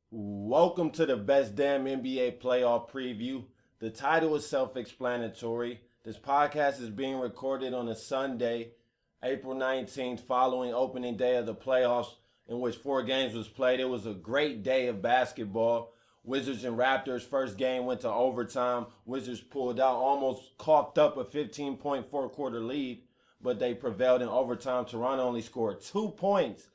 Welcome to the best damn NBA playoff preview. The title is self-explanatory. This podcast is being recorded on a Sunday, April 19th, following opening day of the playoffs, in which 4 games was played. It was a great day of basketball. Wizards and Raptors first game went to overtime. Wizards pulled out, almost coughed up a 15-point fourth-quarter lead, but they prevailed in overtime. Toronto only scored 2 points.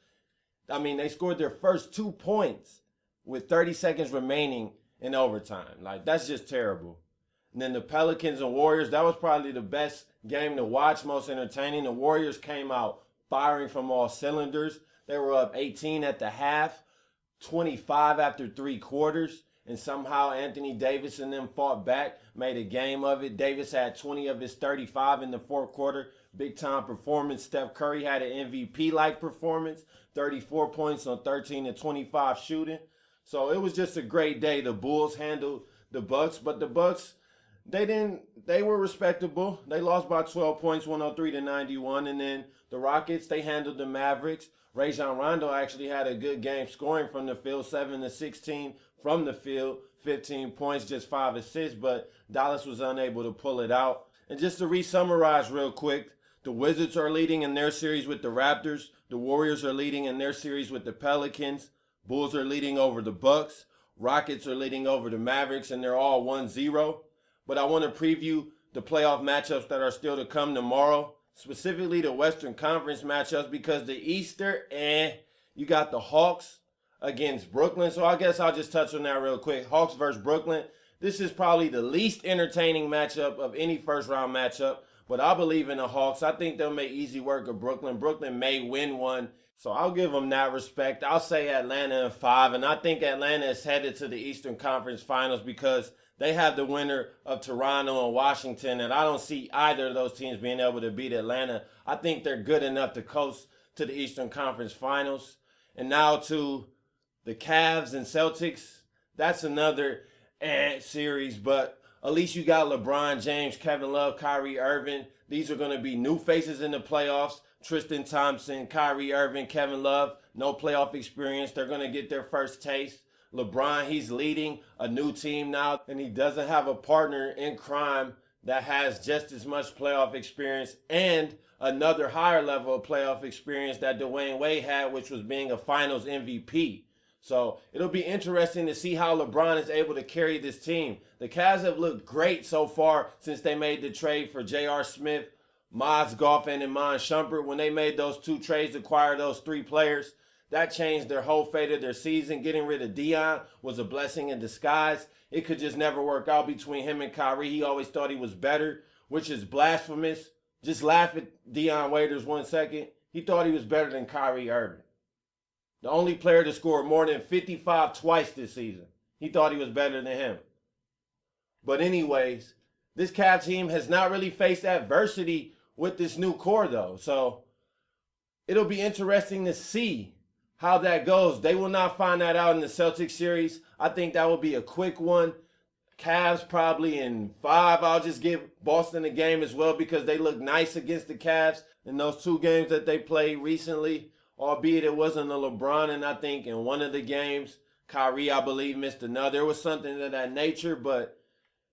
They scored their first 2 points with 30 seconds remaining in overtime. Like, that's just terrible. And then the Pelicans and Warriors, that was probably the best game to watch, most entertaining. The Warriors came out firing from all cylinders. They were up 18 at the half, 25 after 3 quarters, and somehow Anthony Davis and them fought back, made a game of it. Davis had 20 of his 35 in the fourth quarter. Big time performance. Steph Curry had an MVP-like performance, 34 points on 13 to 25 shooting. So it was just a great day. The Bulls handled the Bucks, but the Bucks, they were respectable. They lost by 12 points, 103 to 91. And then the Rockets, they handled the Mavericks. Rajon Rondo actually had a good game scoring from the field, 7 to 16 from the field, 15 points, just 5 assists, but Dallas was unable to pull it out. And just to re-summarize real quick, the Wizards are leading in their series with the Raptors. The Warriors are leading in their series with the Pelicans. Bulls are leading over the Bucks. Rockets are leading over the Mavericks, and they're all 1-0. But I want to preview the playoff matchups that are still to come tomorrow, specifically the Western Conference matchups, because the Easter, you got the Hawks against Brooklyn. So I guess I'll just touch on that real quick. Hawks versus Brooklyn. This is probably the least entertaining matchup of any first-round matchup, but I believe in the Hawks. I think they'll make easy work of Brooklyn. Brooklyn may win one, so I'll give them that respect. I'll say Atlanta in 5, and I think Atlanta is headed to the Eastern Conference Finals because they have the winner of Toronto and Washington, and I don't see either of those teams being able to beat Atlanta. I think they're good enough to coast to the Eastern Conference Finals. And now to the Cavs and Celtics. That's another series, but at least you got LeBron James, Kevin Love, Kyrie Irving. These are going to be new faces in the playoffs. Tristan Thompson, Kyrie Irving, Kevin Love, no playoff experience. They're going to get their first taste. LeBron, he's leading a new team now, and he doesn't have a partner in crime that has just as much playoff experience and another higher level of playoff experience that Dwayne Wade had, which was being a finals MVP. So it'll be interesting to see how LeBron is able to carry this team. The Cavs have looked great so far since they made the trade for J.R. Smith, Mozgov, and Iman Shumpert. When they made those 2 trades to acquire those 3 players, that changed their whole fate of their season. Getting rid of Dion was a blessing in disguise. It could just never work out between him and Kyrie. He always thought he was better, which is blasphemous. Just laugh at Dion Waiters 1 second. He thought he was better than Kyrie Irving, the only player to score more than 55 twice this season. He thought he was better than him. But anyways, this Cavs team has not really faced adversity with this new core, though. So it'll be interesting to see how that goes. They will not find that out in the Celtics series. I think that will be a quick one. Cavs probably in 5. I'll just give Boston a game as well because they look nice against the Cavs in those 2 games that they played recently, albeit it wasn't a LeBron. And I think in one of the games, Kyrie, I believe, missed another. There was something of that nature, but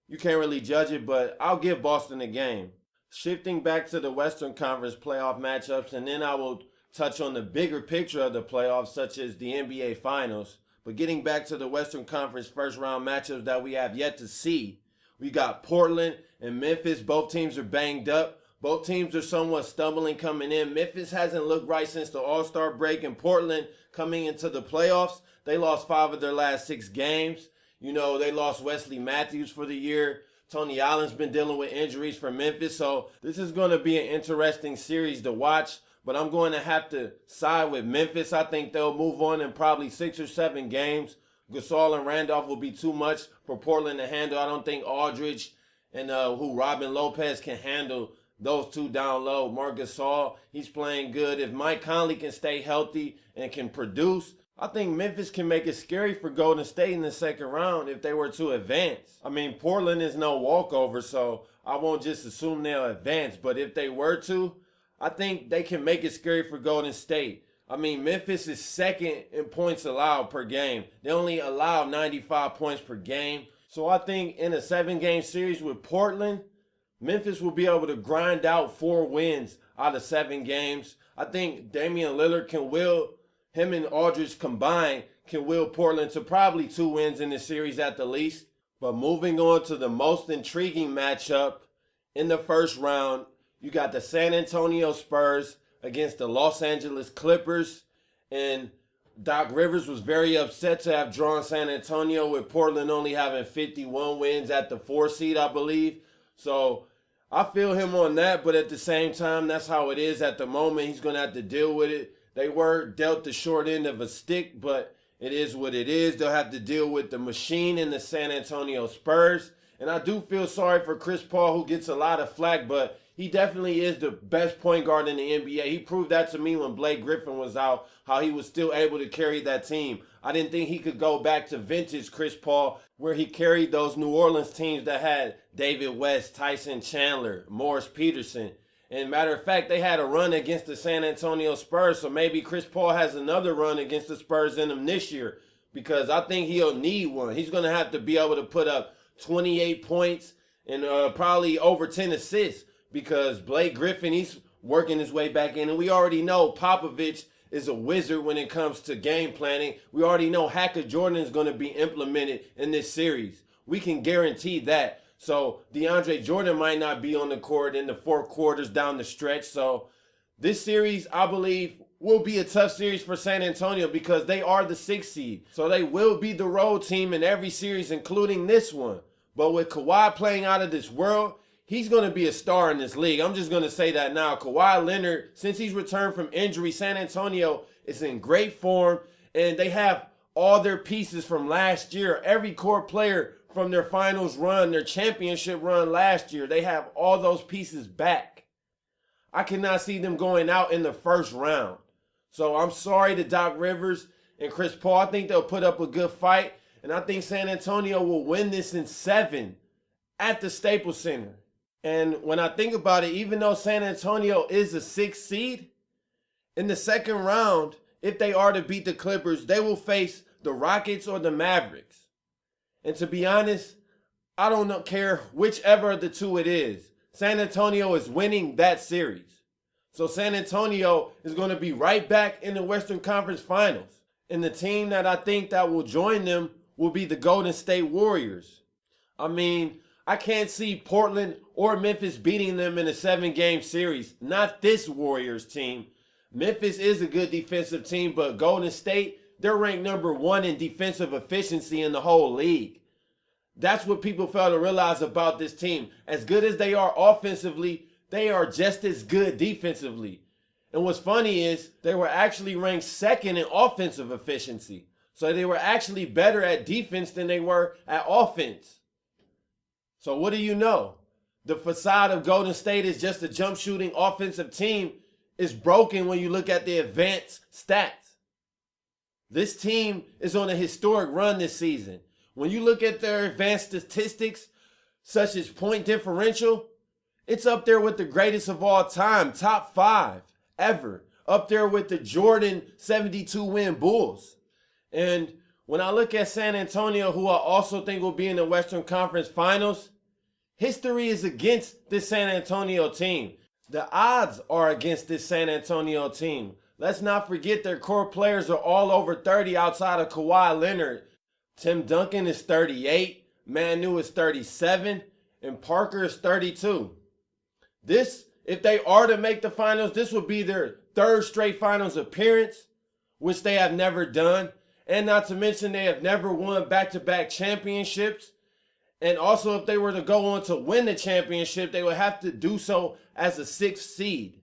you can't really judge it. But I'll give Boston a game. Shifting back to the Western Conference playoff matchups, and then I will touch on the bigger picture of the playoffs, such as the NBA Finals. But getting back to the Western Conference first-round matchups that we have yet to see, we got Portland and Memphis. Both teams are banged up. Both teams are somewhat stumbling coming in. Memphis hasn't looked right since the All-Star break, and Portland coming into the playoffs, they lost 5 of their last 6 games. You know, they lost Wesley Matthews for the year. Tony Allen's been dealing with injuries for Memphis, so this is going to be an interesting series to watch. But I'm going to have to side with Memphis. I think they'll move on in probably 6 or 7 games. Gasol and Randolph will be too much for Portland to handle. I don't think Aldridge and Robin Lopez can handle those 2 down low. Marc Gasol, he's playing good. If Mike Conley can stay healthy and can produce, I think Memphis can make it scary for Golden State in the second round if they were to advance. Portland is no walkover, so I won't just assume they'll advance. But if they were to, I think they can make it scary for Golden State. I mean, Memphis is second in points allowed per game. They only allow 95 points per game. So I think in a 7-game series with Portland, Memphis will be able to grind out 4 wins out of 7 games. I think Damian Lillard him and Aldridge combined can will Portland to probably 2 wins in the series at the least. But moving on to the most intriguing matchup in the first round, you got the San Antonio Spurs against the Los Angeles Clippers. And Doc Rivers was very upset to have drawn San Antonio, with Portland only having 51 wins at the 4 seed, I believe. So I feel him on that, but at the same time, that's how it is at the moment. He's going to have to deal with it. They were dealt the short end of a stick, but it is what it is. They'll have to deal with the machine in the San Antonio Spurs. And I do feel sorry for Chris Paul, who gets a lot of flack, but he definitely is the best point guard in the NBA. He proved that to me when Blake Griffin was out, how he was still able to carry that team. I didn't think he could go back to vintage Chris Paul, where he carried those New Orleans teams that had David West, Tyson Chandler, Morris Peterson. And matter of fact, they had a run against the San Antonio Spurs, so maybe Chris Paul has another run against the Spurs in him this year, because I think he'll need one. He's going to have to be able to put up 28 points and probably over 10 assists, because Blake Griffin, he's working his way back in. And we already know Popovich is a wizard when it comes to game planning. We already know Hacker Jordan is going to be implemented in this series. We can guarantee that. So DeAndre Jordan might not be on the court in the 4 quarters down the stretch. So this series, I believe, will be a tough series for San Antonio, because they are the 6th seed. So they will be the road team in every series, including this one. But with Kawhi playing out of this world, he's going to be a star in this league. I'm just going to say that now. Kawhi Leonard, since he's returned from injury, San Antonio is in great form, and they have all their pieces from last year. Every core player from their finals run, their championship run last year, they have all those pieces back. I cannot see them going out in the first round. So I'm sorry to Doc Rivers and Chris Paul. I think they'll put up a good fight, and I think San Antonio will win this in 7 at the Staples Center. And when I think about it, even though San Antonio is a 6th seed, in the second round, if they are to beat the Clippers, they will face the Rockets or the Mavericks. And to be honest, I don't care whichever of the two it is. San Antonio is winning that series. So San Antonio is going to be right back in the Western Conference Finals. And the team that I think that will join them will be the Golden State Warriors. I mean, I can't see Portland or Memphis beating them in a 7-game series. Not this Warriors team. Memphis is a good defensive team, but Golden State, they're ranked number 1 in defensive efficiency in the whole league. That's what people fail to realize about this team. As good as they are offensively, they are just as good defensively. And what's funny is they were actually ranked 2nd in offensive efficiency. So they were actually better at defense than they were at offense. So what do you know? The facade of Golden State is just a jump shooting offensive team is broken when you look at the advanced stats. This team is on a historic run this season. When you look at their advanced statistics, such as point differential, it's up there with the greatest of all time, top 5 ever. Up there with the Jordan 72-win Bulls. And when I look at San Antonio, who I also think will be in the Western Conference Finals, history is against this San Antonio team. The odds are against this San Antonio team. Let's not forget their core players are all over 30 outside of Kawhi Leonard. Tim Duncan is 38, Manu is 37, and Parker is 32. This, if they are to make the finals, this will be their 3rd straight finals appearance, which they have never done. And not to mention, they have never won back-to-back championships. And also, if they were to go on to win the championship, they would have to do so as a 6th seed.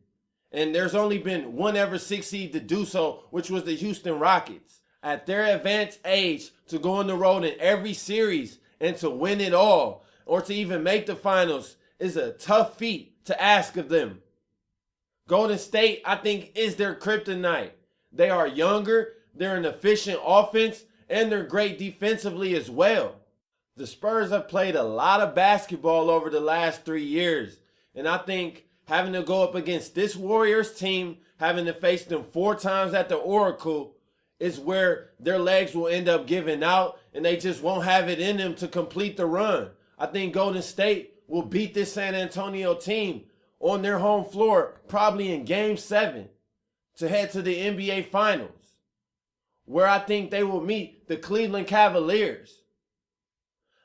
And there's only been one ever 6th seed to do so, which was the Houston Rockets. At their advanced age, to go on the road in every series and to win it all, or to even make the finals, is a tough feat to ask of them. Golden State, I think, is their kryptonite. They are younger, they're an efficient offense, and they're great defensively as well. The Spurs have played a lot of basketball over the last 3 years, and I think having to go up against this Warriors team having to face them 4 times at the Oracle is where their legs will end up giving out and they just won't have it in them to complete the run. I think Golden State will beat this San Antonio team on their home floor probably in Game 7 to head to the NBA Finals, where I think they will meet the Cleveland Cavaliers.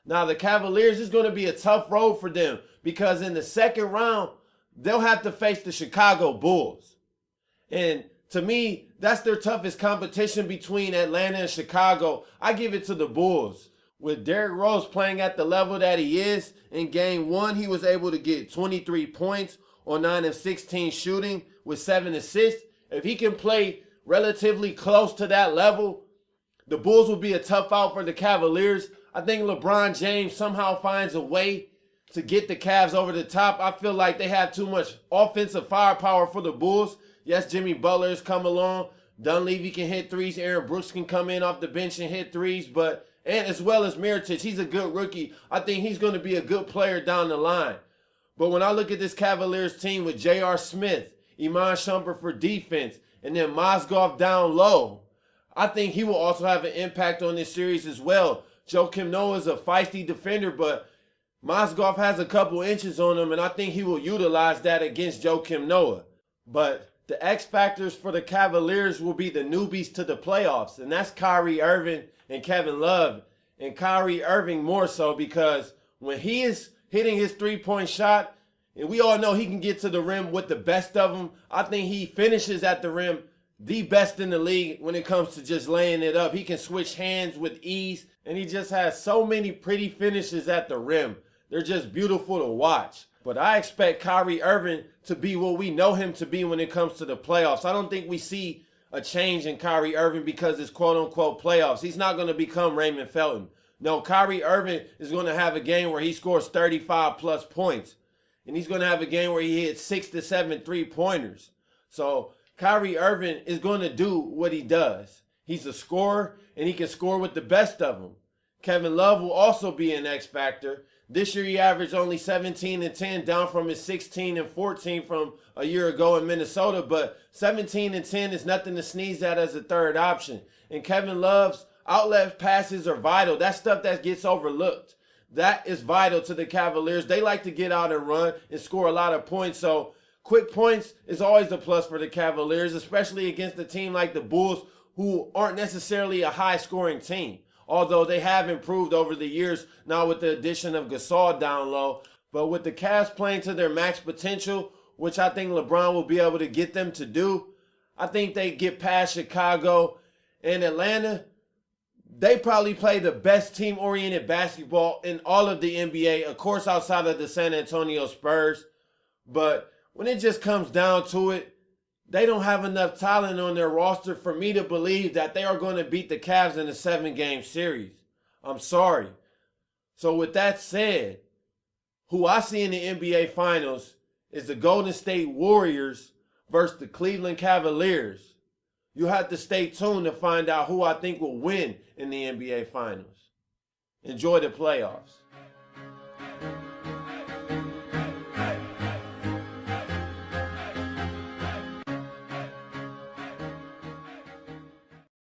Now, the Cavaliers is going to be a tough road for them because in the second round, they'll have to face the Chicago Bulls. And to me, that's their toughest competition between Atlanta and Chicago. I give it to the Bulls. With Derrick Rose playing at the level that he is, in Game 1, he was able to get 23 points on 9 of 16 shooting with 7 assists. If he can play relatively close to that level, the Bulls will be a tough out for the Cavaliers. I think LeBron James somehow finds a way to get the Cavs over the top. I feel like they have too much offensive firepower for the Bulls. Yes, Jimmy Butler has come along. Dunleavy can hit threes. Aaron Brooks can come in off the bench and hit threes. And as well as Mirotic, he's a good rookie. I think he's going to be a good player down the line. But when I look at this Cavaliers team with J.R. Smith, Iman Shumpert for defense, and then Mozgov down low, I think he will also have an impact on this series as well. Joakim Noah is a feisty defender, but Mozgov has a couple inches on him, and I think he will utilize that against Joakim Noah. But the X factors for the Cavaliers will be the newbies to the playoffs, and that's Kyrie Irving and Kevin Love. And Kyrie Irving more so because when he is hitting his three-point shot, and we all know he can get to the rim with the best of them, I think he finishes at the rim the best in the league when it comes to just laying it up. He can switch hands with ease, and he just has so many pretty finishes at the rim. They're just beautiful to watch. But I expect Kyrie Irving to be what we know him to be when it comes to the playoffs. I don't think we see a change in Kyrie Irving because it's quote-unquote playoffs. He's not going to become Raymond Felton. No, Kyrie Irving is going to have a game where he scores 35-plus points. And he's going to have a game where he hits 6 to 7 three-pointers. So Kyrie Irving is going to do what he does. He's a scorer, and he can score with the best of them. Kevin Love will also be an X factor. This year he averaged only 17 and 10, down from his 16 and 14 from a year ago in Minnesota. But 17 and 10 is nothing to sneeze at as a third option. And Kevin Love's outlet passes are vital. That's stuff that gets overlooked. That is vital to the Cavaliers. They like to get out and run and score a lot of points. So quick points is always a plus for the Cavaliers, especially against a team like the Bulls, who aren't necessarily a high-scoring team. Although they have improved over the years now with the addition of Gasol down low. But with the Cavs playing to their max potential, which I think LeBron will be able to get them to do, I think they get past Chicago and Atlanta. They probably play the best team-oriented basketball in all of the NBA, of course outside of the San Antonio Spurs. But when it just comes down to it, they don't have enough talent on their roster for me to believe that they are going to beat the Cavs in a 7-game series. I'm sorry. So with that said, who I see in the NBA Finals is the Golden State Warriors versus the Cleveland Cavaliers. You have to stay tuned to find out who I think will win in the NBA Finals. Enjoy the playoffs.